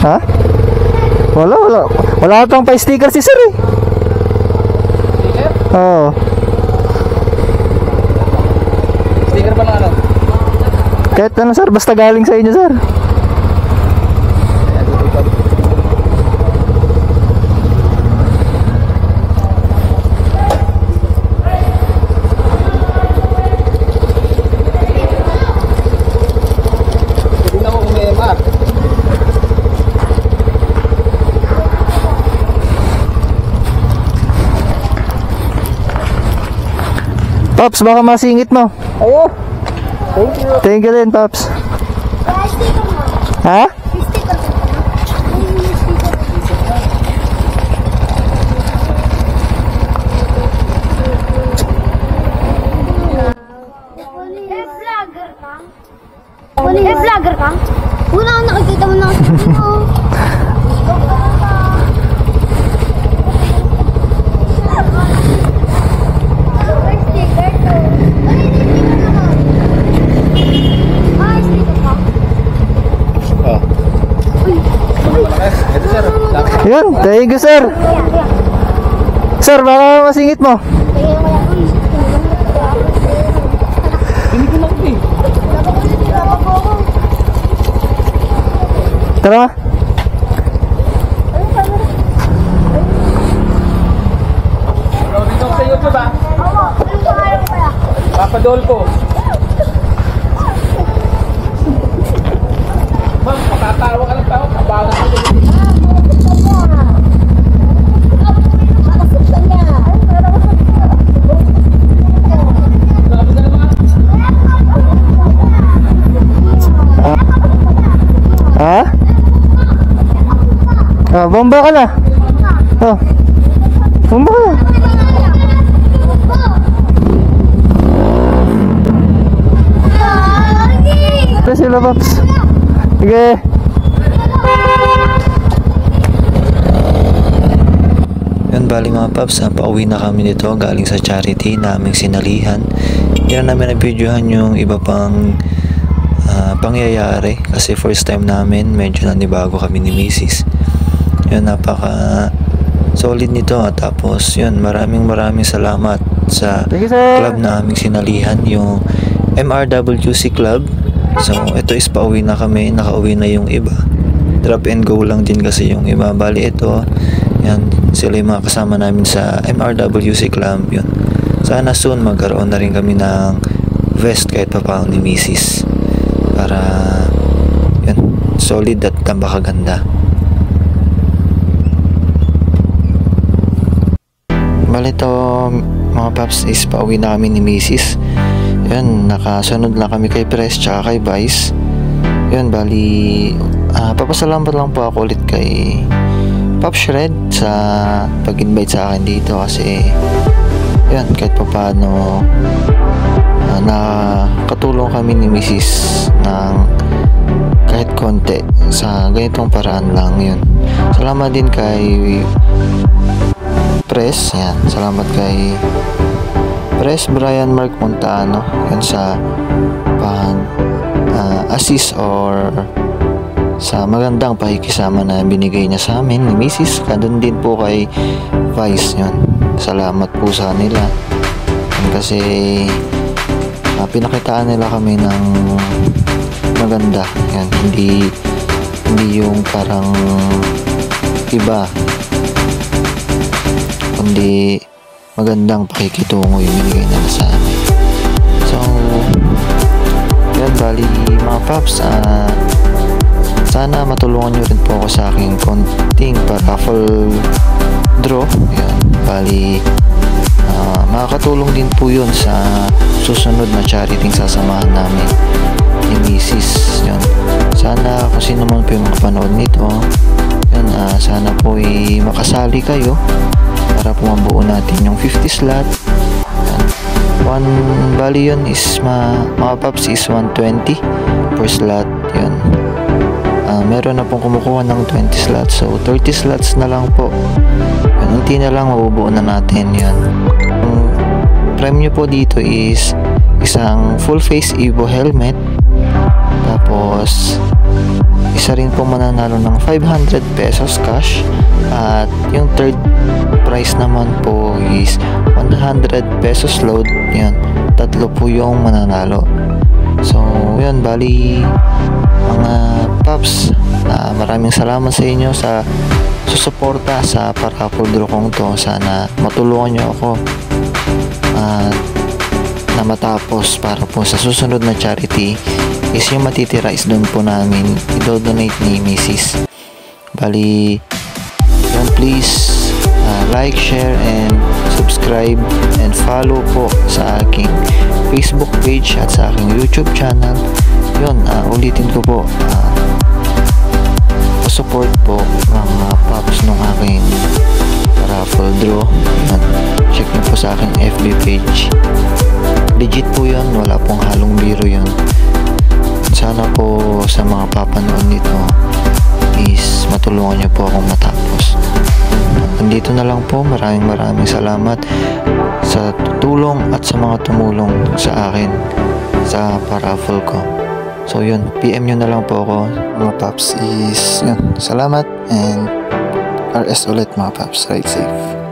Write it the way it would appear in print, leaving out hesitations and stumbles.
Ha? Wala kang pa-sticker si sir eh. Sticker? Oo. Sticker ba na ano? Kahit ano sir, basta galing sa inyo sir. Pops, baka masingit mo. Ayo. Thank you. Thank you din, Pops. Ha? Vlogger ka? Wala, nakikita mo na kasi mo. Yan, thank you sir. Sir, baka masingit mo. Hindi ko lang eh. Tara. Dito sa YouTube ah. Papa Dolpo. Ma'am, patatawa ka lang tao. Kabagan ka din. Ha? Ah, bomba ka na. Oh. Bomba ka na. Ito sila, Pops. Sige. Yan, bali mga Pops, pauwi na kami nito galing sa charity na aming sinalihan. Hindi na namin na-videohan yung iba pang pangyayari kasi first time namin, medyo nanibago kami ni Mrs. Yun, napaka solid nito. Tapos yun, maraming salamat sa club na aming sinalihan, yung MRWC Club. So ito is pauwi na kami, nakauwi na yung iba, drop and go lang din kasi yung iba. Bali ito, yan, sila yung mga kasama namin sa MRWC Club. Yun, sana soon magkaroon na rin kami ng vest kahit pa paano ni Mrs. para yun, solid at tambakaganda. Bali ito mga Paps is pauwi na kami ni Mrs. Yun, nakasunod lang kami kay Press tsaka kay Vice. Yun, bali papasalamat lang po ako ulit kay Pop Shred sa pag-invite sa akin dito kasi yun, kahit pa paano nakatulong kami ni Mrs. ng kahit konti sa ganitong paraan lang. Yun, salamat din kay Press. Yan, salamat kay Press Brian Mark Montano yan sa pag assist or sa magandang pakikisama na binigay niya sa amin ni Mrs. Kadun din po kay Vice. Yun, salamat po sa nila kasi pinakitaan nila kami ng maganda. Yan, hindi yung parang iba, kundi magandang pakikitungo yung binigay nila sa amin. So yan, bali mga Paps, sana matulungan nyo rin po ako sa aking konting raffle draw. Yan, bali makakatulong din po yun sa susunod na charity sasamahan namin ni Mrs. Yun, sana kung sino man po yung makapanood nito, yan, sana po makasali kayo para po mabuo natin yung 50 slot. Yan, bali yun is mga Paps is 120 per slot. Yan, meron na pong kumukuha ng 20 slots, so 30 slots na lang po. Yan, unti na lang mabubuo na natin. Yan, yung premyo po dito is isang full face Evo helmet, tapos isa rin po mananalo ng 500 pesos cash at yung third prize naman po is 100 pesos load. Yan, tatlo po yung mananalo. So yun, bali mga paps, maraming salamat sa inyo sa susuporta sa paraffle draw kong to. Sana matulungan nyo ako na matapos para po sa susunod na charity is yung matitira is doon po namin i-donate ni Mrs. Bali yun, please like, share and subscribe and follow po sa aking Facebook page at sa aking YouTube channel. Yun, ulitin ko po, support po mga paps nung aking raffle draw. Check nyo po sa aking FB page, legit po yun, wala pong halong biro yun. Sana po sa mga papanood nito is matulungan nyo po akong matapos. Nandito na lang po, maraming salamat sa tulong at sa mga tumulong sa akin sa paraffle ko. So yun, PM nyo na lang po ako mga paps. Is yun, salamat and RS ulit mga paps, ride safe.